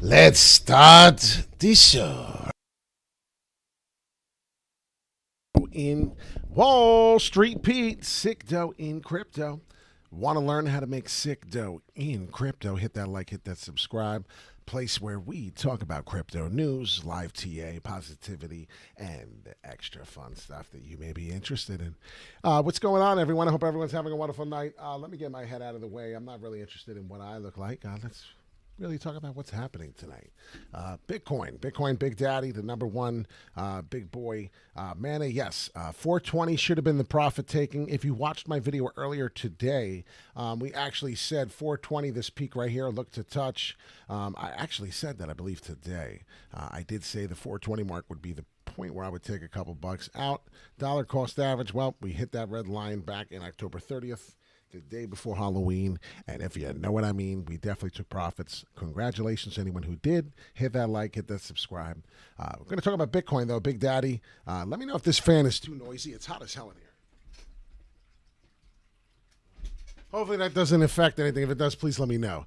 Let's start the show. In Wall Street Pete, SICKDOE in crypto. Want to learn how to make SICKDOE in crypto? Hit that like, hit that subscribe. Place where we talk about crypto news, live TA, positivity, and extra fun stuff that you may be interested in. What's going on, everyone? I hope everyone's having a wonderful night. Let me get my head out of the way. I'm not really interested in what I look like. Let's really talk about what's happening tonight. Bitcoin, Big Daddy, the number one big boy. Mana, yes, 420 should have been the profit taking. If you watched my video earlier today, we actually said 420, this peak right here, look to touch. I actually said that, I believe, today. I did say the 420 mark would be the point where I would take a couple bucks out. Dollar cost average, well, we hit that red line back in October 30th. The day before Halloween, and if you know what I mean, we definitely took profits. Congratulations to anyone who did. Hit that like, hit that subscribe. We're going to talk about Bitcoin, though. Big Daddy, let me know if this fan is too noisy. It's hot as hell in here. Hopefully that doesn't affect anything. If it does, please let me know.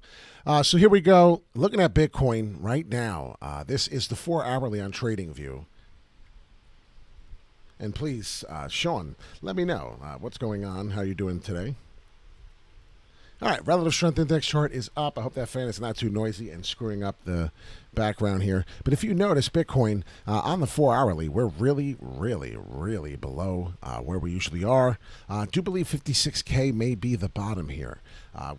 So here we go. Looking at Bitcoin right now. This is the 4-hourly on TradingView. And please, Sean, let me know what's going on, how you doing today. All right, relative strength index chart is up. I hope that fan is not too noisy and screwing up the background here. But if you notice, Bitcoin on the 4-hourly, we're really, really, really below where we usually are. I do believe 56K may be the bottom here.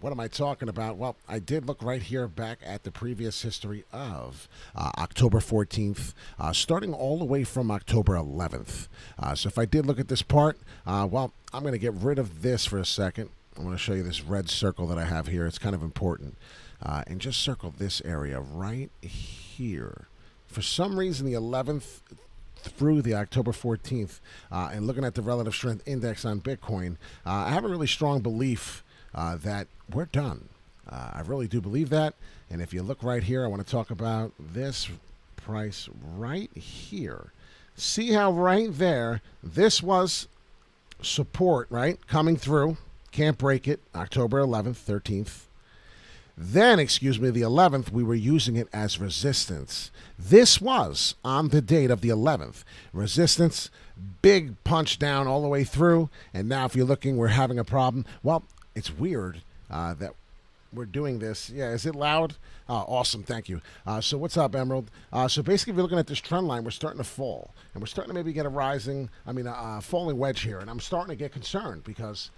What am I talking about? Well, I did look right here back at the previous history of October 14th, starting all the way from October 11th. So if I did look at this part, well, I'm going to get rid of this for a second. I want to show you this red circle that I have here. It's kind of important. And just circle this area right here. For some reason, the 11th through the October 14th, and looking at the relative strength index on Bitcoin, I have a really strong belief that we're done. I really do believe that. And if you look right here, I want to talk about this price right here. See how right there, this was support, right? Coming through. Can't break it. October 11th, 13th. Then, the 11th, we were using it as resistance. This was on the date of the 11th. Resistance, big punch down all the way through. And now if you're looking, we're having a problem. Well, it's weird that we're doing this. Yeah, is it loud? Awesome, thank you. So what's up, Emerald? So basically, if you're looking at this trend line, we're starting to fall. And we're starting to maybe get a falling wedge here. And I'm starting to get concerned because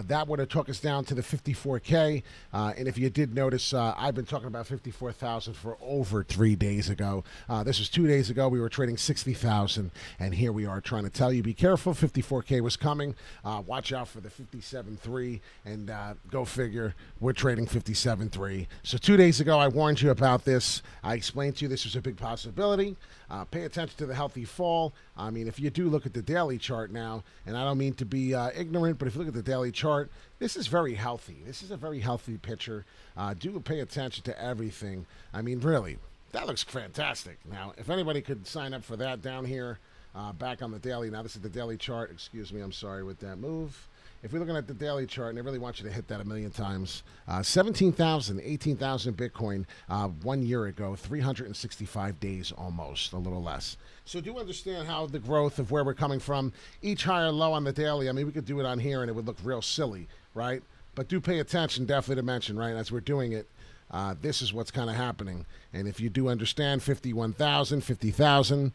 that would have took us down to the 54K. And if you did notice, I've been talking about 54,000 for over 3 days ago. This was 2 days ago. We were trading 60,000. And here we are trying to tell you, be careful. 54K was coming. Watch out for the 57.3. And go figure, we're trading 57.3. So 2 days ago, I warned you about this. I explained to you this was a big possibility. Pay attention to the healthy fall. I mean, if you do look at the daily chart now, and I don't mean to be ignorant, but if you look at the daily chart, this is very healthy. This is a very healthy picture. Do pay attention to everything. I mean, really, that looks fantastic. Now, if anybody could sign up for that down here, back on the daily. Now, this is the daily chart. Excuse me, I'm sorry with that move. If you're looking at the daily chart, and I really want you to hit that a million times, 17,000, 18,000 Bitcoin 1 year ago, 365 days almost, a little less. So do understand how the growth of where we're coming from, each high or low on the daily. I mean, we could do it on here and it would look real silly, right? But do pay attention, definitely to mention, right, as we're doing it. This is what's kind of happening. And if you do understand 51,000, 50,000,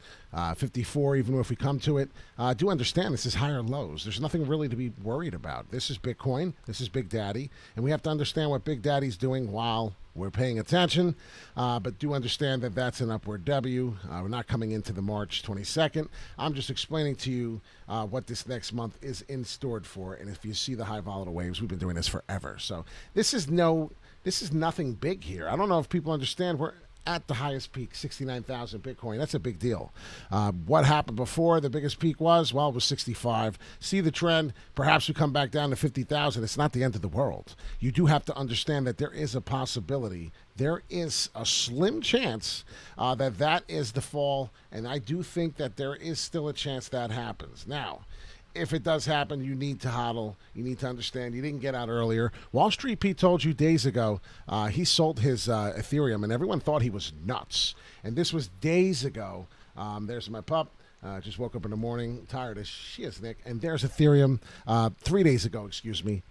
54, even if we come to it, do understand this is higher lows. There's nothing really to be worried about. This is Bitcoin. This is Big Daddy. And we have to understand what Big Daddy's doing while we're paying attention. But do understand that that's an upward W. We're not coming into the March 22nd. I'm just explaining to you what this next month is in store for. And if you see the high volatile waves, we've been doing this forever. So this is nothing big here. I don't know if people understand. We're at the highest peak, 69,000 Bitcoin. That's a big deal. What happened before the biggest peak was? Well, it was 65. See the trend. Perhaps we come back down to 50,000. It's not the end of the world. You do have to understand that there is a possibility. There is a slim chance that is the fall, and I do think that there is still a chance that happens. Now, if it does happen, you need to hodl. You need to understand you didn't get out earlier. Wall Street Pete told you days ago he sold his Ethereum, and everyone thought he was nuts. And this was days ago. There's my pup. Just woke up in the morning, tired as she is, Nick. And there's Ethereum 3 days ago, excuse me.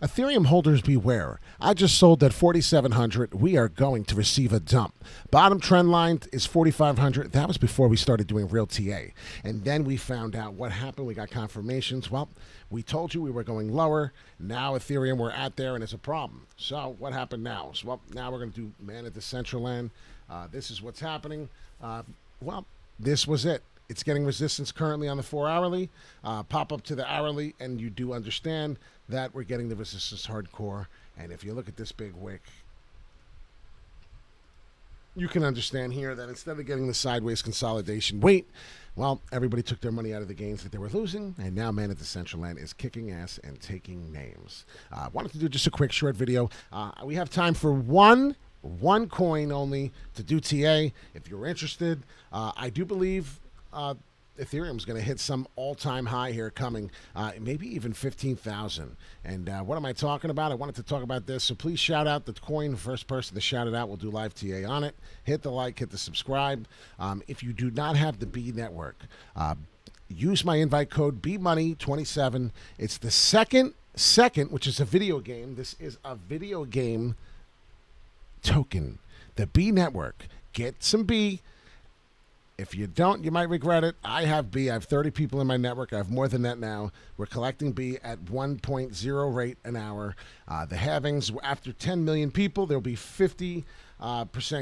Ethereum holders beware. I just sold at 4,700. We are going to receive a dump. Bottom trend line is 4,500. That was before we started doing real TA. And then we found out what happened. We got confirmations. Well, we told you we were going lower. Now Ethereum, we're at there and it's a problem. So what happened now? So, well, now we're going to do Man at Decentraland. This is what's happening. Well, this was it. It's getting resistance currently on the 4-hourly. Pop up to the hourly, and you do understand that we're getting the resistance hardcore. And if you look at this big wick, you can understand here that instead of getting the sideways consolidation weight, well, everybody took their money out of the gains that they were losing, and now Man at Decentraland is kicking ass and taking names. Wanted to do just a quick short video. We have time for one coin only to do TA. If you're interested, I do believe Ethereum's going to hit some all-time high here coming, maybe even 15,000. And what am I talking about? I wanted to talk about this, so please shout out the coin. First person to shout it out will do live TA on it. Hit the like, hit the subscribe. If you do not have the B network, use my invite code BMoney27. It's the second, which is a video game. This is a video game token. The B network. Get some B. If you don't, you might regret it. I have B. I have 30 people in my network. I have more than that now. We're collecting B at 1.0 rate an hour. The halvings, after 10 million people, there'll be 50%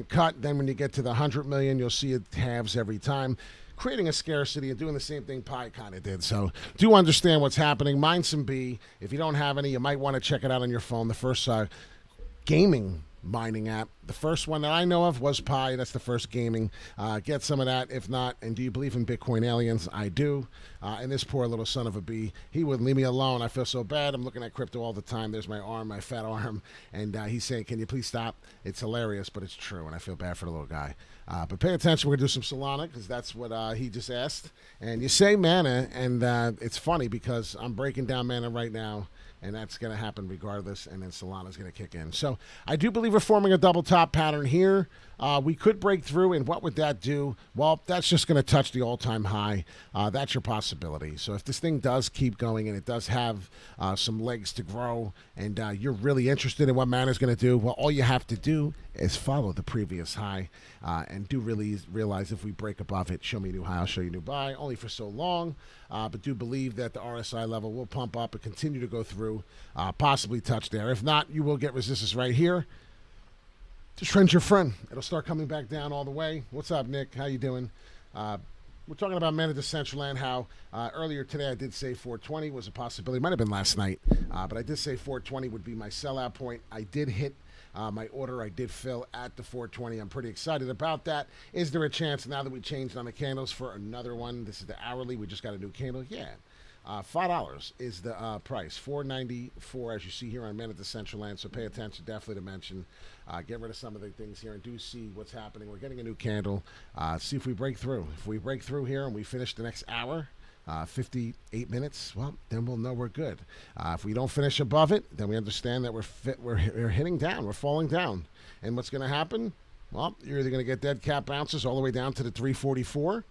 cut. Then when you get to the 100 million, you'll see it halves every time, creating a scarcity and doing the same thing Pi kind of did. So do understand what's happening. Mine some B. If you don't have any, you might want to check it out on your phone. The first gaming mining app. The first one that I know of was Pi. That's the first gaming. Get some of that. If not, and do you believe in Bitcoin aliens? I do. And this poor little son of a bee, he wouldn't leave me alone. I feel so bad. I'm looking at crypto all the time. There's my arm, my fat arm, and he's saying, can you please stop? It's hilarious, but it's true, and I feel bad for the little guy. But pay attention. We're going to do some Solana because that's what he just asked. And you say mana, and it's funny because I'm breaking down mana right now, and that's going to happen regardless, and then Solana's going to kick in. So I do believe we're forming a double top pattern here. We could break through, and what would that do? Well, that's just going to touch the all-time high. That's your possibility. So if this thing does keep going and it does have some legs to grow, and you're really interested in what Mana is going to do, well, all you have to do is follow the previous high, and do really realize if we break above it, show me a new high, I'll show you a new buy, only for so long. But do believe that the RSI level will pump up and continue to go through, possibly touch there. If not, you will get resistance right here. Just trend your friend. It'll start coming back down all the way. What's up, Nick? How you doing? We're talking about Man at Decentraland, how earlier today I did say 420 was a possibility. Might have been last night, but I did say 420 would be my sellout point. I did hit my order. I did fill at the 420. I'm pretty excited about that. Is there a chance now that we changed on the candles for another one? This is the hourly. We just got a new candle. Yeah. $5 is the price. $4.94 as you see here on Man at Decentraland. So pay attention, definitely to mention. Get rid of some of the things here and do see what's happening. We're getting a new candle. See if we break through. If we break through here and we finish the next hour, 58 minutes, well, then we'll know we're good. If we don't finish above it, then we understand that we're hitting down. We're falling down. And what's going to happen? Well, you're either going to get dead cat bounces all the way down to the 344,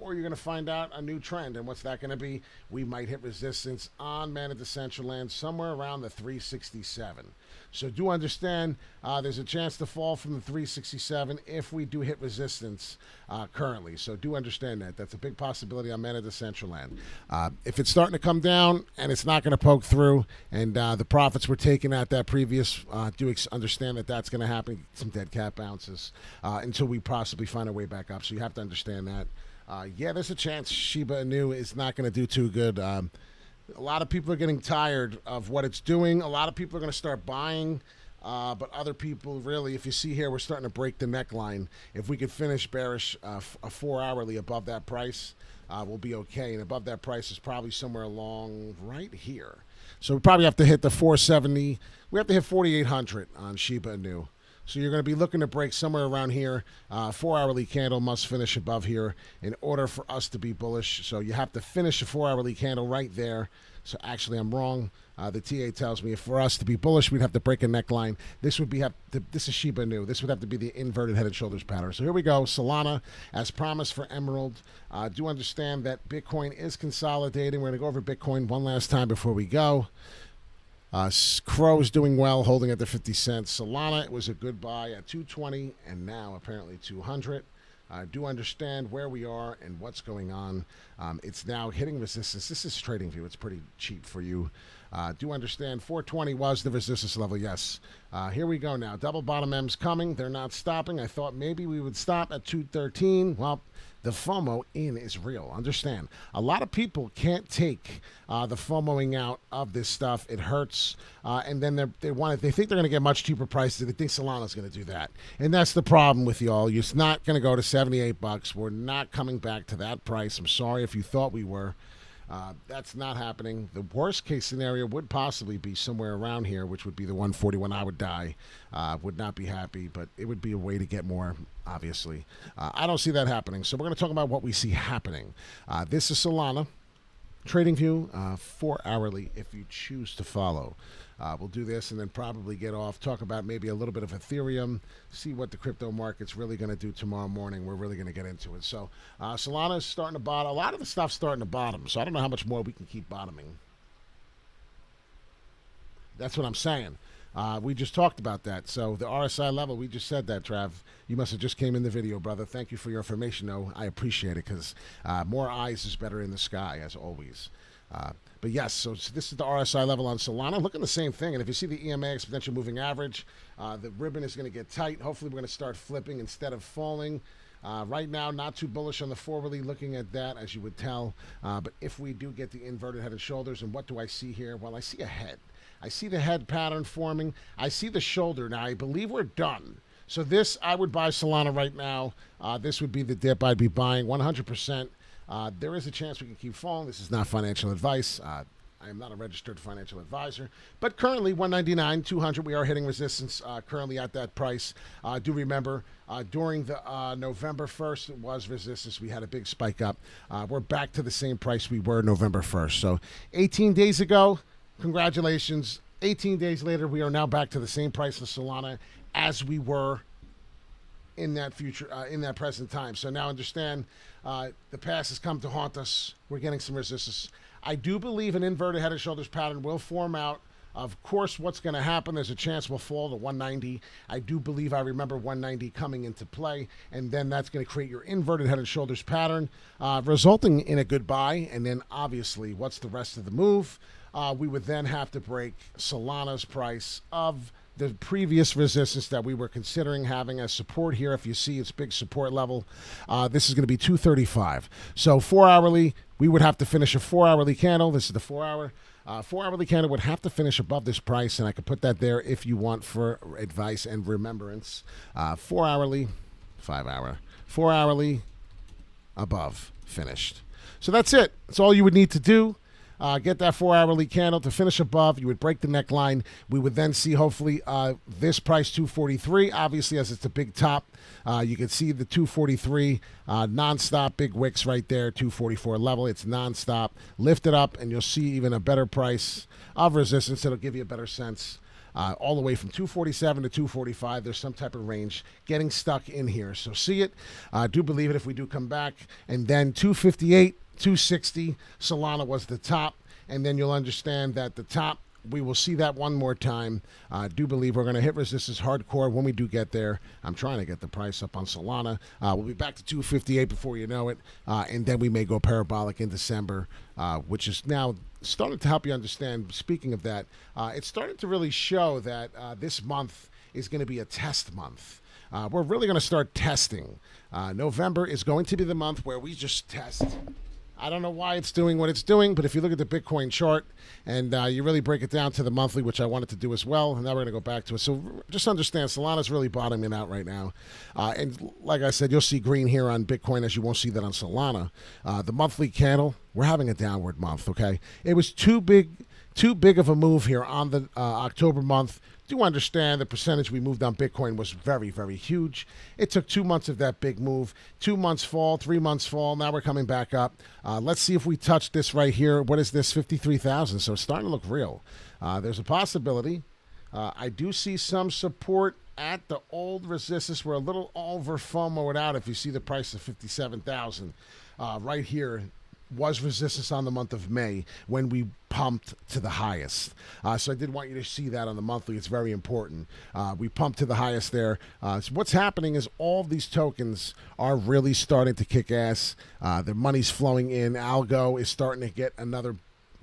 or you're going to find out a new trend. And what's that going to be? We might hit resistance on Man at Decentraland somewhere around the 367. So do understand there's a chance to fall from the 367 if we do hit resistance currently. So do understand that. That's a big possibility on Man at Decentraland. If it's starting to come down and it's not going to poke through and the profits were taken at that previous, do understand that that's going to happen. Some dead cat bounces until we possibly find our way back up. So you have to understand that. Yeah, there's a chance Shiba Inu is not going to do too good. A lot of people are getting tired of what it's doing. A lot of people are going to start buying, but other people really, if you see here, we're starting to break the neckline. If we could finish bearish a 4-hourly above that price, we'll be okay. And above that price is probably somewhere along right here. So we probably have to hit the 470. We have to hit 4,800 on Shiba Inu. So you're going to be looking to break somewhere around here. 4-hourly candle must finish above here in order for us to be bullish. So you have to finish a 4-hourly candle right there. So actually, I'm wrong. The TA tells me for us to be bullish, we'd have to break a neckline. This would be this is Shiba Inu. This would have to be the inverted head and shoulders pattern. So here we go. Solana, as promised for Emerald. Do understand that Bitcoin is consolidating. We're going to go over Bitcoin one last time before we go. Crow's doing well, holding at the 50 cents. Solana, it was a good buy at 220, and now apparently 200. Do understand where we are and what's going on. It's now hitting resistance. This is TradingView. It's pretty cheap for you. Do understand 420 was the resistance level. Yes. Here we go now. Double bottom M's coming. They're not stopping. I thought maybe we would stop at 213. Well, the FOMO in is real. Understand. A lot of people can't take the FOMOing out of this stuff. It hurts. And then they think they're going to get much cheaper prices. They think Solana's going to do that. And that's the problem with y'all. It's not going to go to 78 bucks. We're not coming back to that price. I'm sorry if you thought we were. That's not happening. The worst case scenario would possibly be somewhere around here, which would be the 141. I would die. Would not be happy, but it would be a way to get more, obviously. I don't see that happening. So we're going to talk about what we see happening. This is Solana. TradingView, 4-hourly if you choose to follow. We'll do this and then probably get off, talk about maybe a little bit of Ethereum, see what the crypto market's really going to do tomorrow morning. We're really going to get into it. So Solana is starting to bottom. A lot of the stuff's starting to bottom, so I don't know how much more we can keep bottoming. That's what I'm saying. We just talked about that. So the RSI level, we just said that, Trav. You must have just came in the video, brother. Thank you for your information, though. I appreciate it because more eyes is better in the sky, as always. But yes, so this is the RSI level on Solana. Look at the same thing. And if you see the EMA exponential moving average, the ribbon is going to get tight. Hopefully, we're going to start flipping instead of falling. Right now, not too bullish on the forwardly looking at that, as you would tell. But if we do get the inverted head and shoulders, and what do I see here? Well, I see a head. I see the head pattern forming. I see the shoulder. Now, I believe we're done. So this, I would buy Solana right now. This would be the dip I'd be buying 100%. There is a chance we can keep falling. This is not financial advice. I am not a registered financial advisor. But currently, 199, 200, we are hitting resistance currently at that price. Do remember, during the November 1st, it was resistance. We had a big spike up. We're back to the same price we were November 1st. So 18 days ago, congratulations. 18 days later, we are now back to the same price of Solana as we were in that present time. So now understand, the past has come to haunt us. We're getting some resistance. I do believe an inverted head and shoulders pattern will form out. Of course, what's going to happen, there's a chance we'll fall to 190. I do believe I remember 190 coming into play, and then that's going to create your inverted head and shoulders pattern, resulting in a good buy. And then, obviously, what's the rest of the move? We would then have to break Solana's price of the previous resistance that we were considering having as support here. If you see its big support level, this is going to be 235. So 4-hourly, we would have to finish a 4-hourly candle. This is the 4-hour. 4-hourly candle would have to finish above this price, and I could put that there if you want for advice and remembrance. 4-hourly, 5-hour. 4-hourly, above, finished. So that's it. That's all you would need to do. Get that 4-hourly candle to finish above. You would break the neckline. We would then see, hopefully, this price 243. Obviously, as it's a big top, you can see the 243 nonstop big wicks right there, 244 level. It's nonstop. Lift it up, and you'll see even a better price of resistance. It'll give you a better sense. All the way from 247 to 245, there's some type of range getting stuck in here. So see it. Do believe it if we do come back. And then 258. 260, Solana was the top, and then you'll understand that the top, we will see that one more time. Do believe we're going to hit resistance hardcore when we do get there. I'm trying to get the price up on Solana. We'll be back to 258 before you know it, and then we may go parabolic in December, which is now starting to help you understand. Speaking of that, it's starting to really show that this month is going to be a test month. We're really going to start testing. November is going to be the month where we just test. I don't know why it's doing what it's doing, but if you look at the Bitcoin chart and you really break it down to the monthly, which I wanted to do as well, and now we're going to go back to it. So just understand, Solana's really bottoming out right now. And like I said, you'll see green here on Bitcoin as you won't see that on Solana. The monthly candle we're having a downward month, okay? It was too big of a move here on the October month. Do understand the percentage we moved on Bitcoin was very, very huge. It took 2 months of that big move. 2 months fall, 3 months fall. Now we're coming back up. Let's see if we touch this right here. What is this? 53,000. So it's starting to look real. There's a possibility. I do see some support at the old resistance. We're a little over FOMO'd out if you see the price of 57,000 right here. Was resistance on the month of May when we pumped to the highest. So I did want you to see that on the monthly. It's very important. We pumped to the highest there. So what's happening is all of these tokens are really starting to kick ass. The money's flowing in. Algo is starting to get another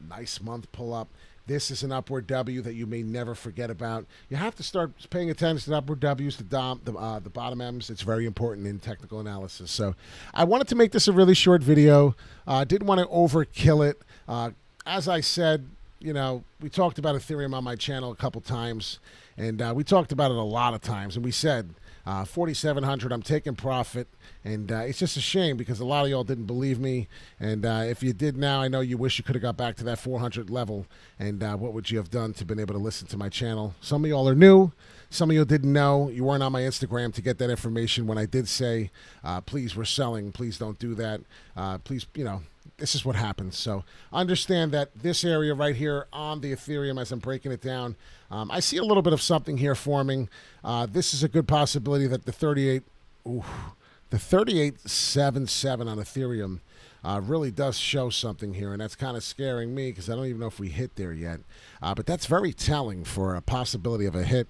nice month pull up. This is an upward W that you may never forget about. You have to start paying attention to upward Ws, the bottom Ms. It's very important in technical analysis. So I wanted to make this a really short video. Didn't want to overkill it. As I said, you know, we talked about Ethereum on my channel a couple times, and we talked about it a lot of times, and we said 4,700, I'm taking profit, and it's just a shame because a lot of y'all didn't believe me, and if you did now, I know you wish you could have got back to that 400 level, and what would you have done to been able to listen to my channel? Some of y'all are new. Some of you didn't know. You weren't on my Instagram to get that information when I did say, please, we're selling. Please don't do that. Please, you know, this is what happens. So understand that this area right here on the Ethereum, as I'm breaking it down, I see a little bit of something here forming. This is a good possibility that the 3877 on Ethereum really does show something here, and that's kind of scaring me because I don't even know if we hit there yet. But that's very telling for a possibility of a hit.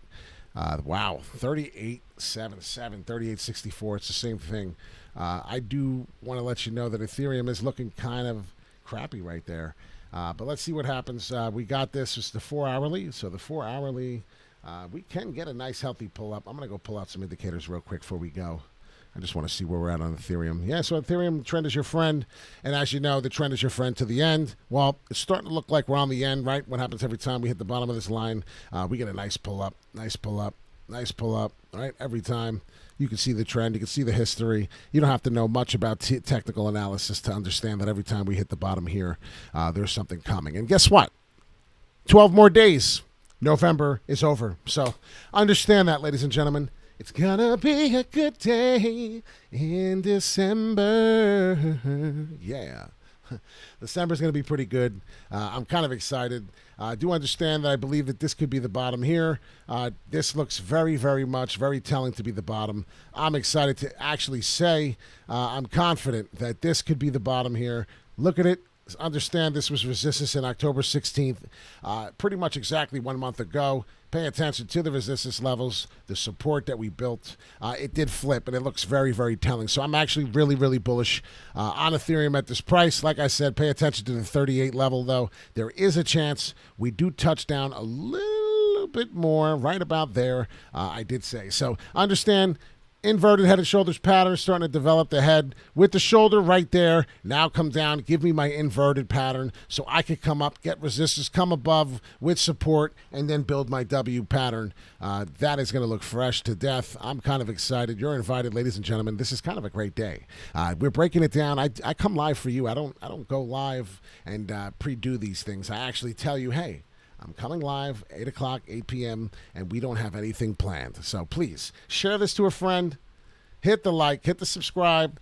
Wow, 3877, 3864, it's the same thing. I do want to let you know that Ethereum is looking kind of crappy right there. But let's see what happens. We got this. It's the 4 hourly. So the 4 hourly, we can get a nice healthy pull up. I'm going to go pull out some indicators real quick before we go. I just want to see where we're at on Ethereum. Yeah, so Ethereum, the trend is your friend. And as you know, the trend is your friend to the end. Well, it's starting to look like we're on the end, right? What happens every time we hit the bottom of this line? We get a nice pull up, nice pull up, nice pull up, right? Every time. You can see the trend. You can see the history. You don't have to know much about technical analysis to understand that every time we hit the bottom here, there's something coming. And guess what? 12 more days. November is over. So understand that, ladies and gentlemen. It's gonna be a good day in December. Yeah. December's going to be pretty good. I'm kind of excited. I do understand that I believe that this could be the bottom here. This looks very, very much, very telling to be the bottom. I'm excited to actually say I'm confident that this could be the bottom here. Look at it. Understand this was resistance in October 16th, pretty much exactly 1 month ago. Pay attention to the resistance levels, the support that we built. It did flip, and it looks very, very telling. So I'm actually really, really bullish on Ethereum at this price. Like I said, pay attention to the 38 level, though. There is a chance we do touch down a little bit more right about there, I did say. So understand, inverted head and shoulders pattern starting to develop the head with the shoulder right there. Now come down, give me my inverted pattern so I can come up, get resistance, come above with support, and then build my W pattern. That is going to look fresh to death. I'm kind of excited. You're invited, ladies and gentlemen. This is kind of a great day. We're breaking it down. I come live for you. I don't go live and pre-do these things. I actually tell you, hey, I'm coming live, 8 o'clock, 8 p.m., and we don't have anything planned. So please, share this to a friend. Hit the like, hit the subscribe.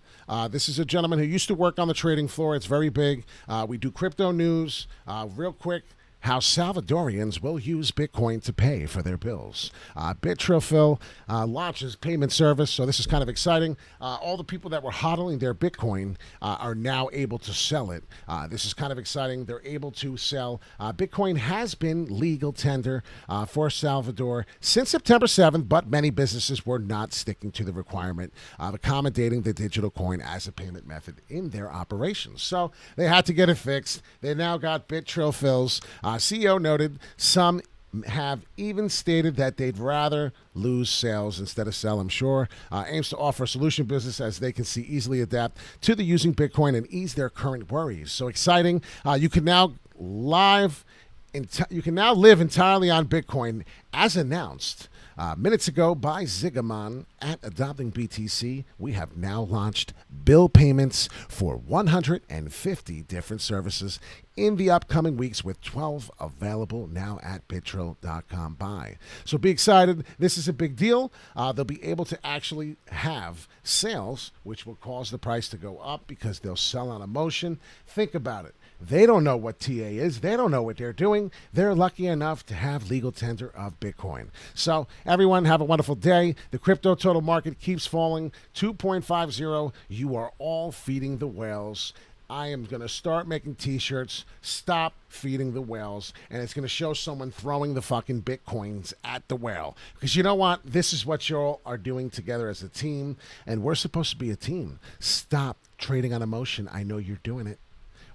This is a gentleman who used to work on the trading floor. It's very big. We do crypto news. Real quick, how Salvadorians will use Bitcoin to pay for their bills. Bitrofil launches payment service, so this is kind of exciting. All the people that were hodling their Bitcoin are now able to sell it. This is kind of exciting. They're able to sell. Bitcoin has been legal tender for Salvador since September 7th, but many businesses were not sticking to the requirement of accommodating the digital coin as a payment method in their operations. So they had to get it fixed. They now got Bitrofils. CEO noted some have even stated that they'd rather lose sales instead of sell. I'm sure aims to offer a solution business as they can see easily adapt to the using Bitcoin and ease their current worries. So exciting! You can now live entirely on Bitcoin, as announced. Minutes ago by Zigamon at Adopting BTC, we have now launched bill payments for 150 different services in the upcoming weeks, with 12 available now at Bitrill.com buy. So be excited. This is a big deal. They'll be able to actually have sales, which will cause the price to go up because they'll sell on emotion. Think about it. They don't know what TA is. They don't know what they're doing. They're lucky enough to have legal tender of Bitcoin. So everyone have a wonderful day. The crypto total market keeps falling. 2.50. You are all feeding the whales. I am going to start making t-shirts. Stop feeding the whales. And it's going to show someone throwing the fucking Bitcoins at the whale. Because you know what? This is what you all are doing together as a team. And we're supposed to be a team. Stop trading on emotion. I know you're doing it.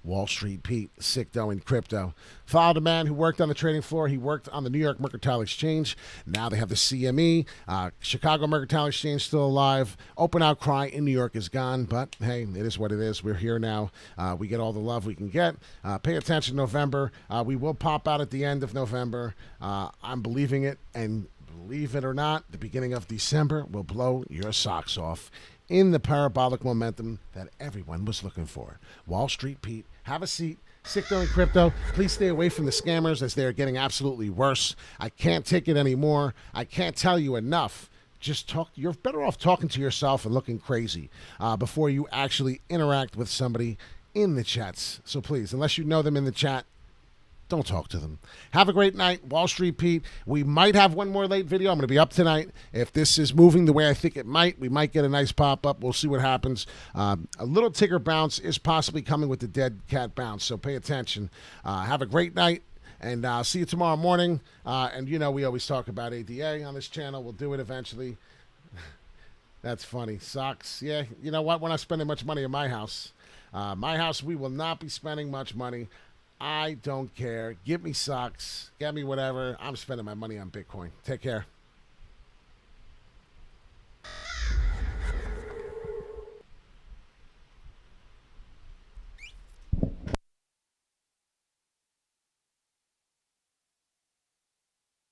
Wall Street Pete, SICKDOE in crypto. Followed a man who worked on the trading floor. He worked on the New York Mercantile Exchange. Now they have the CME. Chicago Mercantile Exchange still alive. Open outcry in New York is gone, but hey, it is what it is. We're here now. We get all the love we can get. Pay attention November. We will pop out at the end of November. I'm believing it, and believe it or not, the beginning of December will blow your socks off in the parabolic momentum that everyone was looking for. Wall Street Pete, have a seat. SICKDOE in crypto. Please stay away from the scammers, as they're getting absolutely worse. I can't take it anymore. I can't tell you enough. Just talk. You're better off talking to yourself and looking crazy before you actually interact with somebody in the chats. So please, unless you know them in the chat, don't talk to them. Have a great night. Wall Street Pete. We might have one more late video. I'm going to be up tonight. If this is moving the way I think it might, we might get a nice pop-up. We'll see what happens. A little ticker bounce is possibly coming with the dead cat bounce, so pay attention. Have a great night, and I'll see you tomorrow morning. And, you know, we always talk about ADA on this channel. We'll do it eventually. That's funny. Socks. Yeah, you know what? We're not spending much money in my house. My house, we will not be spending much money. I don't care. Give me socks. Get me whatever. I'm spending my money on Bitcoin. Take care.